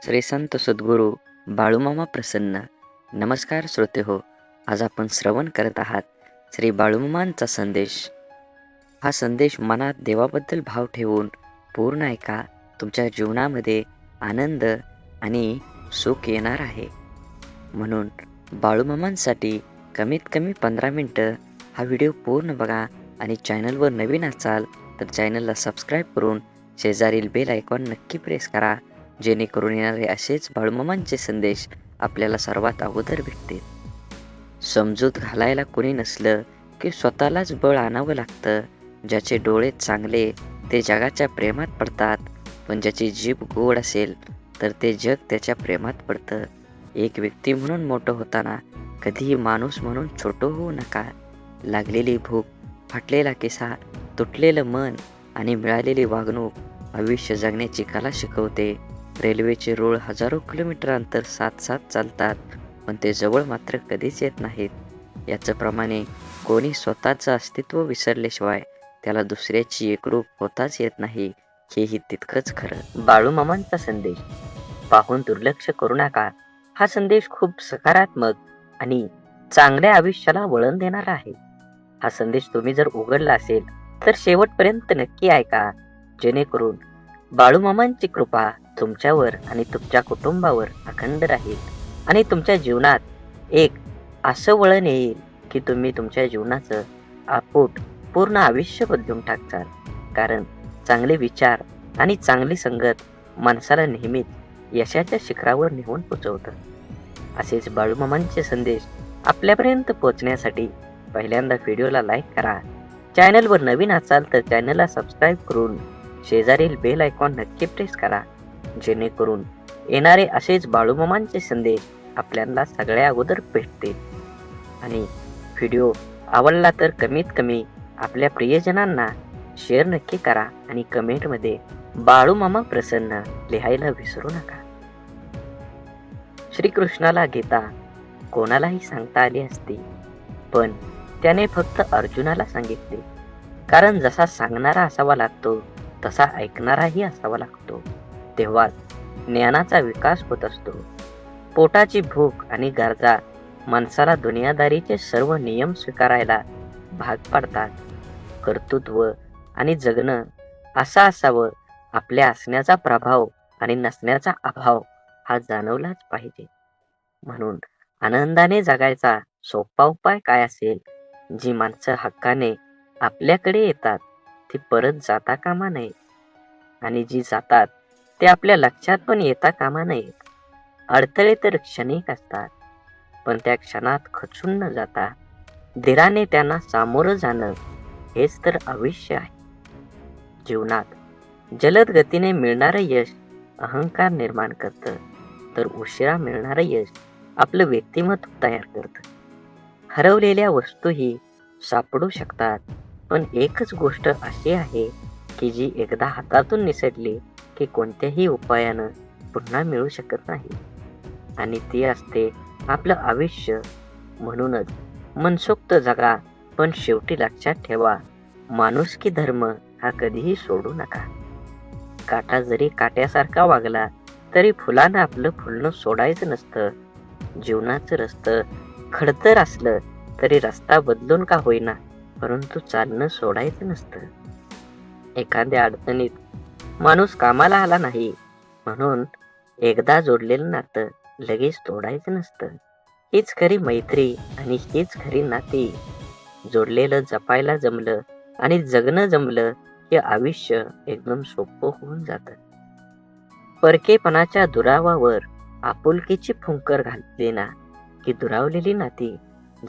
श्री संत सद्गुरू बाळूमामा प्रसन्न. नमस्कार श्रोते हो, आज आपण श्रवण करत आहात श्री बाळूमामांचा संदेश. हा संदेश मनात देवाबद्दल भाव ठेवून पूर्ण ऐका. तुमच्या जीवनामध्ये आनंद आणि सुख येणार आहे. म्हणून बाळूमामांसाठी कमीत कमी 15 मिनटं हा व्हिडिओ पूर्ण बघा आणि चॅनलवर नवीन असाल तर चॅनलला सबस्क्राईब करून शेजारील बेल आयकॉन नक्की प्रेस करा, जेणेकरून येणारे असेच बाळूमामांचे संदेश आपल्याला सर्वात अगोदर भेटतील. समजूत घालायला कोणी नसलं की स्वतःलाच बळ आणावं लागतं. ज्याचे डोळे चांगले ते जगाच्या प्रेमात पडतात, पण ज्याची जीभ गोड असेल तर ते जग त्याच्या प्रेमात पडतं. एक व्यक्ती म्हणून मोठं होताना कधीही माणूस म्हणून छोटं होऊ नका. लागलेली भूक, फाटलेला किस्सा, तुटलेलं मन आणि मिळालेली वागणूक आयुष्य जगण्याची कला शिकवते. रेल्वेचे रूळ हजारो किलोमीटर अंतर साथ साथ चालतात, पण ते जवळ मात्र कधीच येत नाहीत. याचप्रमाणे कोणी स्वतःचं अस्तित्व विसरल्याशिवाय त्याला दुसऱ्याची एकरूप होताच येत नाही, हेही तितकंच खरं. बाळूमामांचा संदेश पाहून दुर्लक्ष करू नका. हा संदेश खूप सकारात्मक आणि चांगल्या आयुष्याला वळण देणारा आहे. हा संदेश तुम्ही जर उघडला असेल तर शेवटपर्यंत नक्की ऐका, जेणेकरून बाळूमामांची कृपा तुमच्यावर आणि तुमच्या कुटुंबावर अखंड राहील आणि तुमच्या जीवनात एक असं वळण येईल की तुम्ही तुमच्या जीवनाचं आपूट पूर्ण आयुष्य बदलून टाकचाल. कारण चांगले विचार आणि चांगली संगत माणसाला नेहमीच यशाच्या शिखरावर नेऊन पोचवतं. असेच बाळूमामांचे संदेश आपल्यापर्यंत पोहोचण्यासाठी पहिल्यांदा व्हिडिओला लाईक करा. चॅनलवर नवीन असाल तर चॅनलला सबस्क्राईब करून शेजारील बेल आयकॉन नक्की प्रेस करा, जेणेकरून येणारे असेच बाळूमामांचे संदेश आपल्याला सगळ्या अगोदर भेटतील. आणि व्हिडिओ आवडला तर कमीत कमी आपल्या प्रियजनांना शेअर नक्की करा आणि कमेंटमध्ये बाळूमामा प्रसन्न लिहायला विसरू नका. श्रीकृष्णाला गीता कोणालाही सांगता आली असती, पण त्याने फक्त अर्जुनाला सांगितले. कारण जसा सांगणारा असावा लागतो तसा ऐकणाराही असावा लागतो. तेव्हा ज्ञानाचा विकास होत असतो. पोटाची भूक आणि गरजा माणसाला दुनियादारीचे सर्व नियम स्वीकारायला भाग पाडतात. कर्तृत्व आणि जगणं असं असावं, आपल्या असण्याचा प्रभाव आणि नसण्याचा अभाव हा जाणवलाच पाहिजे. म्हणून आनंदाने जगायचा सोपा उपाय काय असेल? जी माणसं हक्काने आपल्याकडे येतात ती परत जाता कामा नये, आणि जी जातात ते आपल्या लक्षात पण येता कामा नयेत. अडथळे तर क्षणिक असतात, पण त्या क्षणात खचून न जाता धीराने त्यांना सामोरं जाणं हेच तर आयुष्य आहे. जीवनात जलद गतीने मिळणारं यश अहंकार निर्माण करतं, तर उशिरा मिळणारं यश आपलं व्यक्तिमत्व तयार करतं. हरवलेल्या वस्तूही सापडू शकतात, पण एकच गोष्ट अशी आहे की जी एकदा हातातून निसटली की कोणत्याही उपायानं पुन्हा मिळू शकत नाही, आणि ती असते आपलं आयुष्य. म्हणूनच मनसोक्त जगा, पण शेवटी लक्षात ठेवा, माणुसकी धर्म हा कधीही सोडू नका. काटा जरी काट्यासारखा वागला तरी फुलानं आपलं फुलणं सोडायचं नसतं. जीवनाचं रस्तं खडतर असलं तरी रस्ता बदलून का होईना, परंतु चालणं सोडायचं नसतं. एखाद्या अडचणीत माणूस कामाला आला नाही म्हणून एकदा जोडलेलं नातं लगेच तोडायचं नसतं. हीच खरी मैत्री आणि हीच खरी नाती. जोडलेलं जपायला जमलं आणि जगणं जमलं हे आयुष्य एकदम सोपं होऊन जातं. परकेपणाच्या दुरावावर आपुलकीची फुंकर घातली ना की दुरावलेली नाती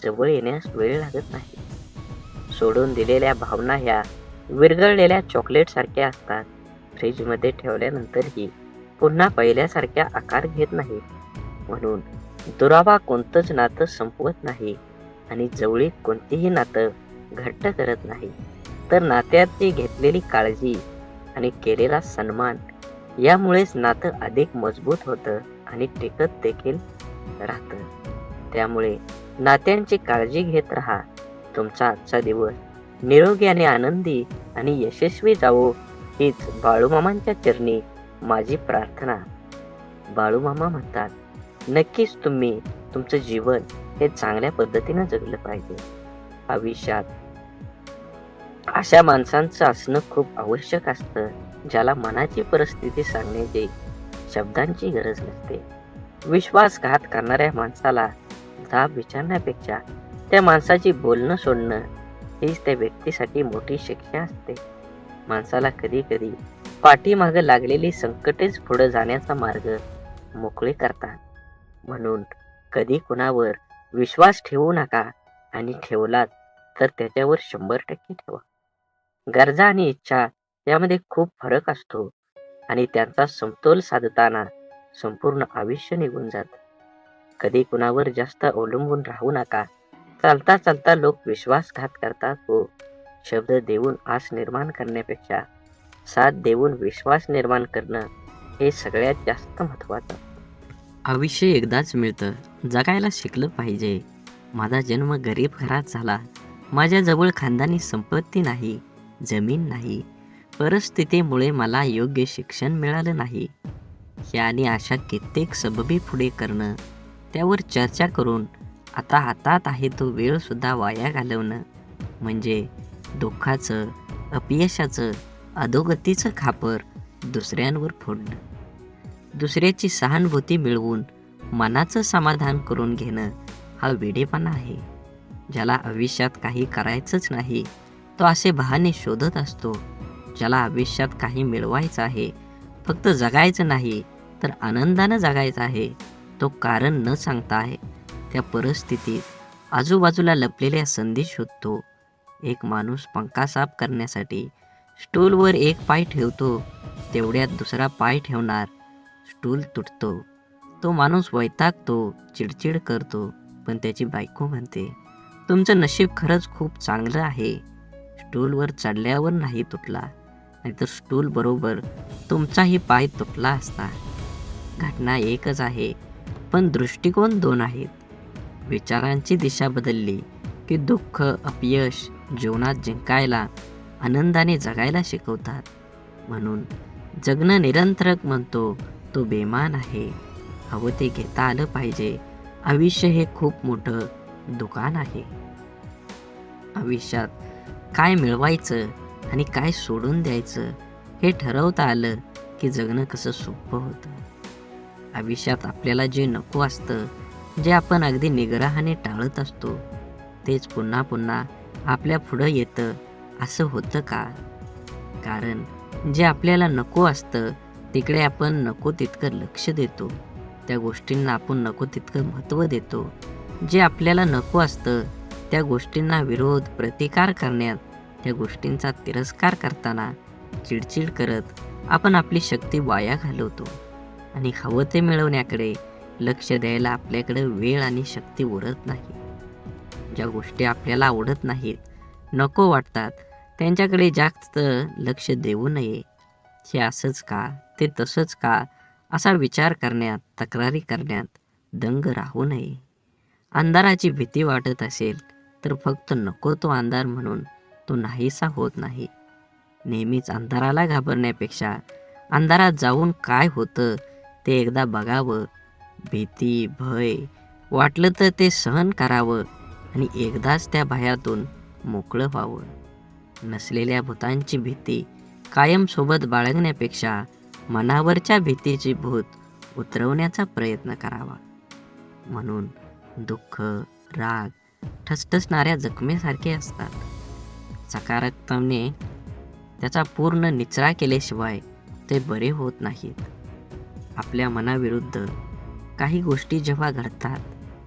जवळ येण्यास वेळ लागत नाही. सोडून दिलेल्या भावना ह्या विरघळलेल्या चॉकलेट सारख्या असतात. फ्रीजमध्ये ठेवल्यानंतरही पुन्हा पहिल्यासारख्या आकार घेत नाही. म्हणून दुरावा कोणतंच नातं संपवत नाही आणि जवळीक कोणतीही नातं घट्ट करत नाही, तर नात्याची घेतलेली काळजी आणि केलेला सन्मान यामुळेच नातं अधिक मजबूत होतं आणि टिकत देखील राहतं. त्यामुळे नात्यांची काळजी घेत राहा. तुमचा आजचा दिवस निरोगी आणि आनंदी आणि यशस्वी जावो, हीच बाळूमामांच्या चरणी माझी प्रार्थना. बाळूमामा म्हणतात, नक्कीच तुम्ही तुमचं जीवन हे चांगल्या पद्धतीनं जगलं पाहिजे. आयुष्यात अशा माणसांचं असणं खूप आवश्यक असतं, ज्याला मनाची परिस्थिती सांगण्याची शब्दांची गरज नसते. विश्वासघात करणाऱ्या माणसाला जाब विचारण्यापेक्षा त्या माणसाची बोलणं सोडणं हीच त्या व्यक्तीसाठी मोठी शिक्षा असते. माणसाला कधी कधी पाठीमागं लागलेली संकटेच पुढे जाण्याचा मार्ग मोकळे करतात. म्हणून कधी कुणावर विश्वास ठेवू नका, आणि ठेवलात तर त्याच्यावर 100% ठेवा. गरजा आणि इच्छा यामध्ये खूप फरक असतो, आणि त्यांचा समतोल साधताना संपूर्ण आयुष्य निघून जातं. कधी कुणावर जास्त अवलंबून राहू नका. चालता चालता लोक विश्वासघात करतात हो. शब्द देऊन आस निर्माण करण्यापेक्षा साथ देऊन विश्वास निर्माण करणं हे सगळ्यात जास्त महत्त्वाचं. आयुष्य एकदाच मिळतं, जगायला शिकलं पाहिजे. माझा जन्म गरीब घरात झाला. माझ्याजवळ खानदानी संपत्ती नाही, जमीन नाही. परिस्थितीमुळे मला योग्य शिक्षण मिळालं नाही. याने अशा कित्येक सबबी पुढे करणं, त्यावर चर्चा करून आता हातात आहे तो वेळसुद्धा वाया घालवणं म्हणजे दुःखाचं, अपयशाचं, अधोगतीचं खापर दुसऱ्यांवर फोडणं. दुसऱ्याची सहानुभूती मिळवून मनाचं समाधान करून घेणं हा वेडेपणा आहे. ज्याला आयुष्यात काही करायचंच नाही तो असे बहाणे शोधत असतो. ज्याला आयुष्यात काही मिळवायचं आहे, फक्त जगायचं नाही तर आनंदानं जगायचं आहे, तो कारण न सांगता आहे त्या परिस्थितीत आजूबाजूला लपलेल्या संधी शोधतो. एक माणूस पंखा साफ करण्यासाठी स्टूलवर एक पाय ठेवतो, तेवढ्यात दुसरा पाय ठेवणार, स्टूल तुटतो. तो माणूस वैतागतो, चिडचिड करतो, पण त्याची बायको म्हणते, तुमचं नशीब खरंच खूप चांगलं आहे, स्टूलवर चढल्यावर नाही तुटला, नाहीतर स्टूल बरोबर तुमचाही पाय तुटला असता. घटना एकच आहे, पण दृष्टिकोन दोन आहेत. विचारांची दिशा बदलली की दुःख, अपयश जीवनात जिंकायला, आनंदाने जगायला शिकवतात. म्हणून जगणं निरंतरक म्हणतो तो बेमान आहे. हवं ते घेता आलं पाहिजे. आयुष्य हे खूप मोठं दुकान आहे. आयुष्यात काय मिळवायचं आणि काय सोडून द्यायचं हे ठरवता आलं की जगणं कसं सोपं होतं. आयुष्यात आपल्याला जे नको असतं, जे आपण अगदी निग्रहाने टाळत असतो, तेच पुन्हा पुन्हा आपल्या पुढं येतं असं होतं का? कारण जे आपल्याला नको असतं तिकडे आपण नको तितकं लक्ष देतो, त्या गोष्टींना आपण नको तितकं महत्त्व देतो. जे आपल्याला नको असतं त्या गोष्टींना विरोध, प्रतिकार करण्यात, त्या गोष्टींचा तिरस्कार करताना चिडचिड करत आपण आपली शक्ती वाया घालवतो, आणि हवं ते मिळवण्याकडे लक्ष द्यायला आपल्याकडे वेळ आणि शक्ती उरत नाही. ज्या गोष्टी आपल्याला आवडत नाहीत, नको वाटतात, त्यांच्याकडे जास्त लक्ष देऊ नये. हे असंच का, ते तसंच का असा विचार करण्यात, तक्रारी करण्यात दंग राहू नये. अंधाराची भीती वाटत असेल तर फक्त नको तो अंधार म्हणून तो नाहीसा होत नाही. नेहमीच अंधाराला घाबरण्यापेक्षा अंधारात जाऊन काय होतं ते एकदा बघावं. भीती, भय वाटलं तर ते सहन करावं, आणि एकदाच त्या भयातून मोकळं व्हावं. नसलेल्या भूतांची भीती कायम सोबत बाळगण्यापेक्षा मनावरच्या भीतीची भूत उतरवण्याचा प्रयत्न करावा. म्हणून दुःख, राग ठसठसणाऱ्या जखमेसारखे असतात. सकारात्मकतेने त्याचा पूर्ण निचरा केल्याशिवाय ते बरे होत नाहीत. आपल्या मनाविरुद्ध काही गोष्टी जेव्हा घडतात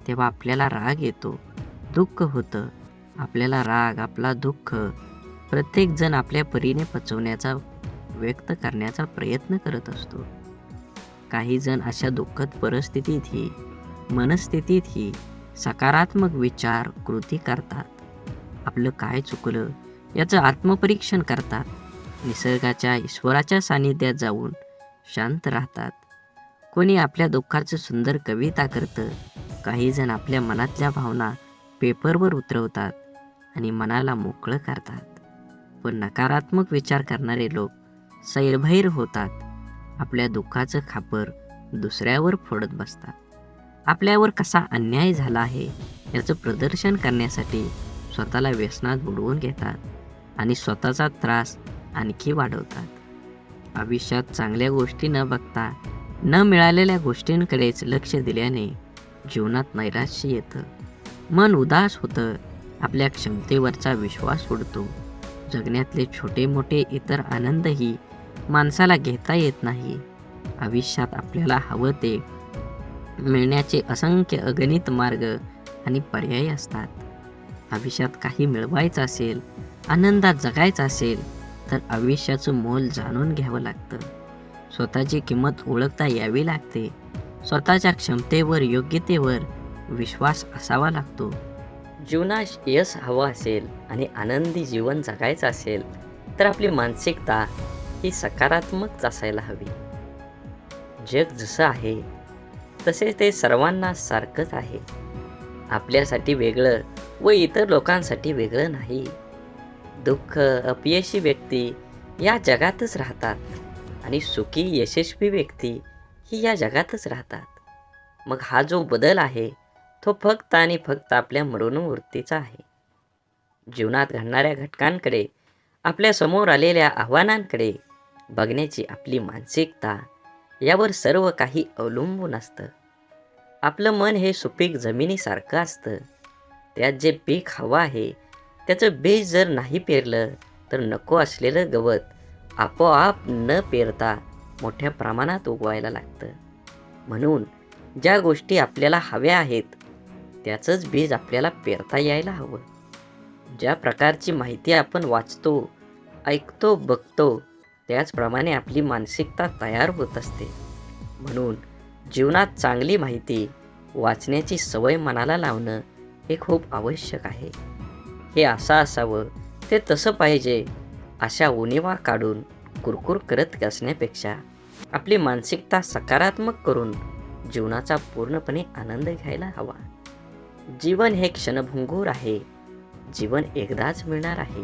तेव्हा आपल्याला राग येतो, दुःख होतं. आपल्याला राग, आपला दुःख प्रत्येकजण आपल्या परीने पचवण्याचा, व्यक्त करण्याचा प्रयत्न करत असतो. काही जण अशा दुःखद परिस्थितीतही, मनस्थितीतही सकारात्मक विचार, कृती करतात. आपलं काय चुकलं याचं आत्मपरीक्षण करतात. निसर्गाच्या, ईश्वराच्या सानिध्यात जाऊन शांत राहतात. कोणी आपल्या दुःखाचं सुंदर कविता करतं. काही जण आपल्या मनातल्या भावना पेपरवर उतरवतात आणि मनाला मोकळं करतात. पण नकारात्मक विचार करणारे लोक सैरभैर होतात. आपल्या दुःखाचं खापर दुसऱ्यावर फोडत बसतात. आपल्यावर कसा अन्याय झाला आहे याचं प्रदर्शन करण्यासाठी स्वतःला व्यसनात बुडवून घेतात आणि स्वतःचा त्रास आणखी वाढवतात. आयुष्यात चांगल्या गोष्टी न बघता न मिळालेल्या गोष्टींकडेच लक्ष दिल्याने जीवनात नैराश्य येतं, मन उदास होतं, आपल्या क्षमतेवरचा विश्वास उडतो. जगण्यातले छोटे मोठे इतर आनंदही माणसाला घेता येत नाही. आयुष्यात आपल्याला हवं ते मिळण्याचे असंख्य अगणित मार्ग आणि पर्याय असतात. आयुष्यात काही मिळवायचं असेल, आनंदात जगायचं असेल तर आयुष्याचं मोल जाणून घ्यावं लागतं. स्वतःची किंमत ओळखता यावी लागते. स्वतःच्या क्षमतेवर, योग्यतेवर विश्वास असावा लागतो. जीवनात यश हवं असेल आणि आनंदी जीवन जगायचं असेल तर आपली मानसिकता ही सकारात्मक असायला हवी. जग जसं आहे तसे ते सर्वांना सारखंच आहे. आपल्यासाठी वेगळं व इतर लोकांसाठी वेगळं नाही. दुःख, अपयशी व्यक्ती या जगातच राहतात आणि सुखी, यशस्वी व्यक्ती ही या जगातच राहतात. मग हा जो बदल आहे तो फक्त आणि फक्त आपल्या मनोवृत्तीचा आहे. जीवनात घडणाऱ्या घटकांकडे, आपल्या समोर आलेल्या आव्हानांकडे बघण्याची आपली मानसिकता यावर सर्व काही अवलंबून असतं. आपलं मन हे सुपीक जमिनीसारखं असतं. त्यात जे पीक हवं आहे त्याचं बीज जर नाही पेरलं तर नको असलेलं गवत आपोआप न पेरता मोठ्या प्रमाणात उगवायला लागतं. म्हणून ज्या गोष्टी आपल्याला हव्या आहेत त्याचंच बीज आपल्याला पेरता यायला हवं. ज्या प्रकारची माहिती आपण वाचतो, ऐकतो, बघतो त्याचप्रमाणे आपली मानसिकता तयार होत असते. म्हणून जीवनात चांगली माहिती वाचण्याची सवय मनाला लावणं हे खूप आवश्यक आहे. हे असं असावं, ते तसं पाहिजे अशा उणिवा काढून कुरकुर करत असण्यापेक्षा आपली मानसिकता सकारात्मक करून जीवनाचा पूर्णपणे आनंद घ्यायला हवा. जीवन हे क्षणभंगूर आहे. जीवन एकदाच मिळणार आहे.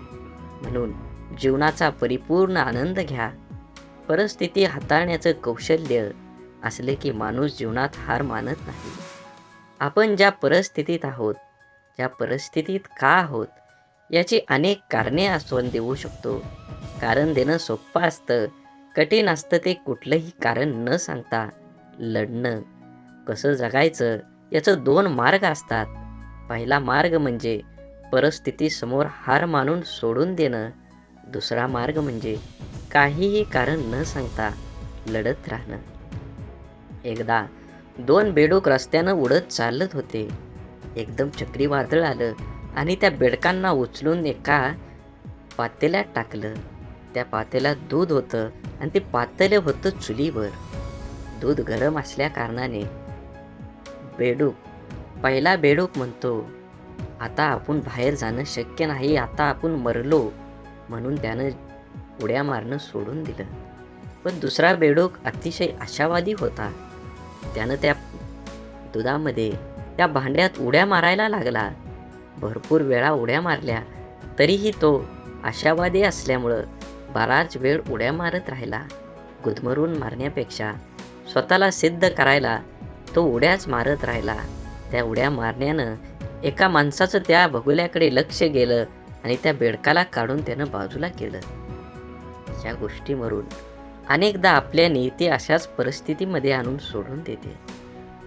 म्हणून जीवनाचा परिपूर्ण आनंद घ्या. परिस्थिती हाताळण्याचं कौशल्य असले की माणूस जीवनात हार मानत नाही. आपण ज्या परिस्थितीत आहोत, ज्या परिस्थितीत का आहोत याची अनेक कारणे आपण देऊ शकतो. कारण देणं सोपं असतं, कठीण असतं ते कुठलंही कारण न सांगता लढणं. कसं जगायचं याचं 2 मार्ग असतात. पहिला मार्ग म्हणजे परिस्थितीसमोर हार मानून सोडून देणं. दुसरा मार्ग म्हणजे काहीही कारण न सांगता लढत राहणं. एकदा 2 बेडूक रस्त्यानं उडत चालत होते. एकदम चक्रीवादळ आलं आणि त्या बेडकांना उचलून एका पातेल्यात टाकलं. त्या पातेल्यात दूध होतं आणि ते पातेलं होतं चुलीवर. दूध गरम असल्या कारणाने पहिला बेडूक म्हणतो, आता आपण बाहेर जाणं शक्य नाही, आता आपण मरलो. म्हणून त्यानं उड्या मारणं सोडून दिलं. पण दुसरा बेडूक अतिशय आशावादी होता. त्यानं त्या दुधामध्ये, त्या भांड्यात उड्या मारायला लागला. भरपूर वेळा उड्या मारल्या तरीही तो आशावादी असल्यामुळं बराच वेळ उड्या मारत राहिला. गुदमरून मारण्यापेक्षा स्वतःला सिद्ध करायला तो उड्याच मारत राहिला. त्या उड्या मारण्यानं एका माणसाचं त्या बगुल्याकडे लक्ष गेलं आणि त्या बेडकाला काढून त्यानं बाजूला केलं. या गोष्टीवरून अनेकदा आपल्या नियती अशाच परिस्थितीमध्ये आणून सोडून देते.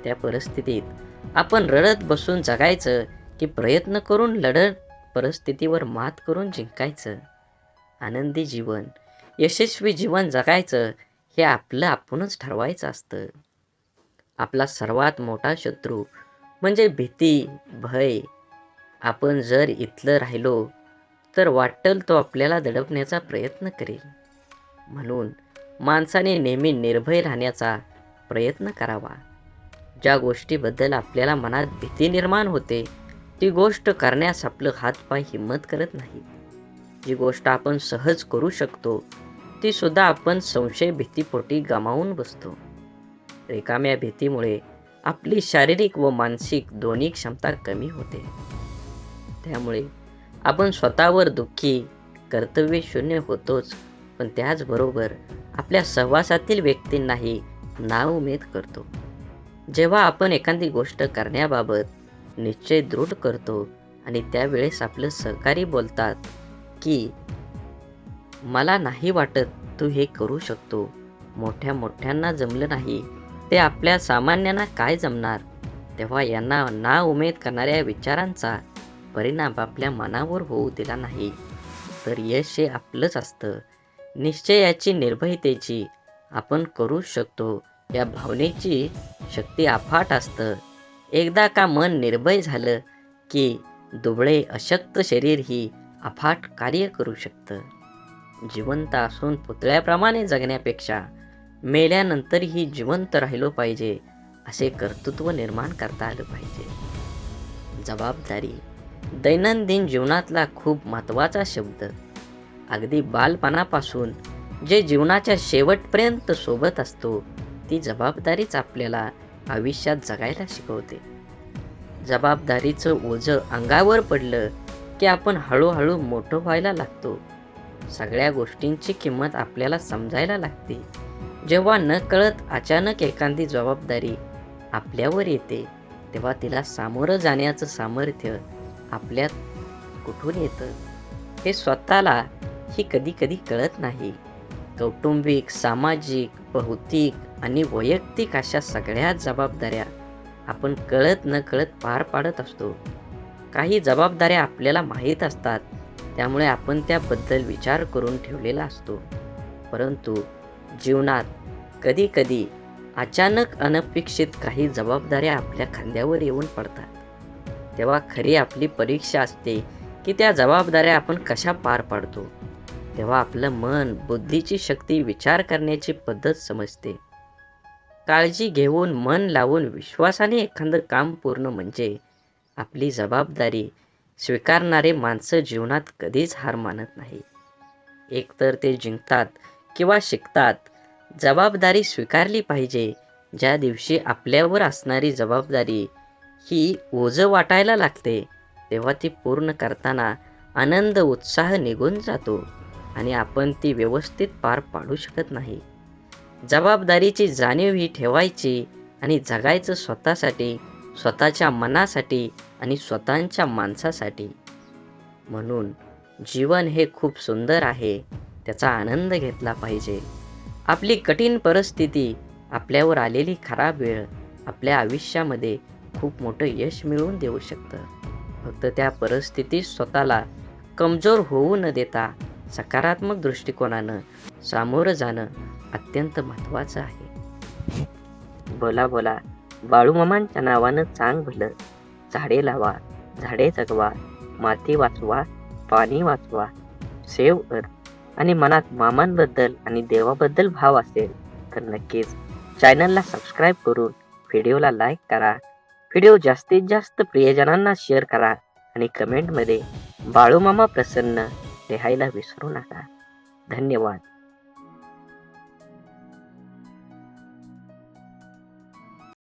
त्या परिस्थितीत आपण रडत बसून जगायचं की प्रयत्न करून लढत परिस्थितीवर मात करून जिंकायचं? आनंदी जीवन, यशस्वी जीवन जगायचं हे आपलं आपणच ठरवायचं असतं. आपला सर्वात मोठा शत्रू म्हणजे भीती, भय. आपण जर इथलं राहिलो तर वाटेल तो आपल्याला दडपण्याचा प्रयत्न करेल. म्हणून माणसाने नेहमी निर्भय राहण्याचा प्रयत्न करावा. ज्या गोष्टीबद्दल आपल्याला मनात भीती निर्माण होते ती गोष्ट करण्यास आपलं हातपाय हिम्मत करत नाही. जी गोष्ट आपण सहज करू शकतो ती सुद्धा आपण संशय भीतीपोटी गमावून बसतो. रिकाम्या भीतीमुळे आपली शारीरिक व मानसिक दोन्ही क्षमता कमी होते. त्यामुळे आपण स्वतःवर दुःखी, कर्तव्यशून्य होतोच, पण त्याचबरोबर आपल्या सहवासातील व्यक्तींनाही नाउमेद करतो. जेव्हा आपण एखादी गोष्ट करण्याबाबत निश्चय दृढ करतो आणि त्यावेळेस आपले सहकारी बोलतात की मला नाही वाटत तू हे करू शकतो, मोठ्या मोठ्यांना जमलं नाही ते आपल्या सामान्यांना काय जमणार, तेव्हा यांना नाउमेद करणाऱ्या विचारांचा परिणाम आपल्या मनावर होऊ दिला नाही तर यश हे आपलंच असतं. निश्चयाची, निर्भयतेची, आपण करू शकतो या भावनेची शक्ती अफाट असतं. एकदा का मन निर्भय झालं की दुबळे अशक्त शरीरही अफाट कार्य करू शकतं. जिवंत असून पुतळ्याप्रमाणे जगण्यापेक्षा मेल्यानंतरही जिवंत राहिलो पाहिजे असे कर्तृत्व निर्माण करता आलं पाहिजे. जबाबदारी दैनंदिन जीवनातला खूप महत्त्वाचा शब्द. अगदी बालपणापासून जे जीवनाच्या शेवटपर्यंत सोबत असतो ती जबाबदारीच आपल्याला आयुष्यात जगायला शिकवते. जबाबदारीचं ओझं अंगावर पडलं की आपण हळूहळू मोठं व्हायला लागतो. सगळ्या गोष्टींची किंमत आपल्याला समजायला लागते. जेव्हा न कळत अचानक एखादी जबाबदारी आपल्यावर येते तेव्हा तिला सामोरं जाण्याचं सामर्थ्य आपल्यात कुठून येतं हे स्वतःला ही कधी कधी कळत नाही. कौटुंबिक, सामाजिक, भौतिक आणि वैयक्तिक अशा सगळ्या जबाबदाऱ्या आपण कळत न कळत पार पाडत असतो. काही जबाबदाऱ्या आपल्याला माहीत असतात त्यामुळे आपण त्याबद्दल विचार करून ठेवलेला असतो. परंतु जीवनात कधी कधी अचानक अनपेक्षित काही जबाबदाऱ्या आपल्या खांद्यावर येऊन पडतात. तेव्हा खरी आपली परीक्षा असते की त्या जबाबदाऱ्या आपण कशा पार पाडतो. तेव्हा आपलं मन, बुद्धीची शक्ती, विचार करण्याची पद्धत समजते. काळजी घेऊन, मन लावून, विश्वासाने एखादं काम पूर्ण म्हणजे आपली जबाबदारी स्वीकारणारे माणसं जीवनात कधीच हार मानत नाही. एकतर ते जिंकतात किंवा शिकतात. जबाबदारी स्वीकारली पाहिजे. ज्या दिवशी आपल्यावर असणारी जबाबदारी ही ओझं वाटायला लागते तेव्हा ती पूर्ण करताना आनंद, उत्साह निघून जातो आणि आपण ती व्यवस्थित पार पाडू शकत नाही. जबाबदारीची जाणीव ही ठेवायची आणि जगायचं स्वतःसाठी, स्वतःच्या मनासाठी आणि स्वतःच्या माणसासाठी. म्हणून जीवन हे खूप सुंदर आहे, त्याचा आनंद घेतला पाहिजे. आपली कठीण परिस्थिती, आपल्यावर आलेली खराब वेळ आपल्या आयुष्यामध्ये खूप मोठं यश मिळवून देऊ शकतं. फक्त त्या परिस्थितीत स्वतःला कमजोर होऊ न देता सकारात्मक दृष्टिकोनानं सामोरं जाणं अत्यंत महत्त्वाचं आहे. बोला बोला बाळूमामांच्या नावानं चांग भलं. झाडे लावा, झाडे जगवा, माती वाचवा, पाणी वाचवा, सेव्ह अर्थ आणि मनात मामांबद्दल आणि देवाबद्दल भाव असेल तर नक्कीच चॅनलला सबस्क्राईब करून व्हिडिओला लाईक करा. व्हिडिओ जास्तीत जास्त प्रियजनांना शेअर करा आणि कमेंटमध्ये बाळूमामा प्रसन्न लिहायला विसरू नका. धन्यवाद.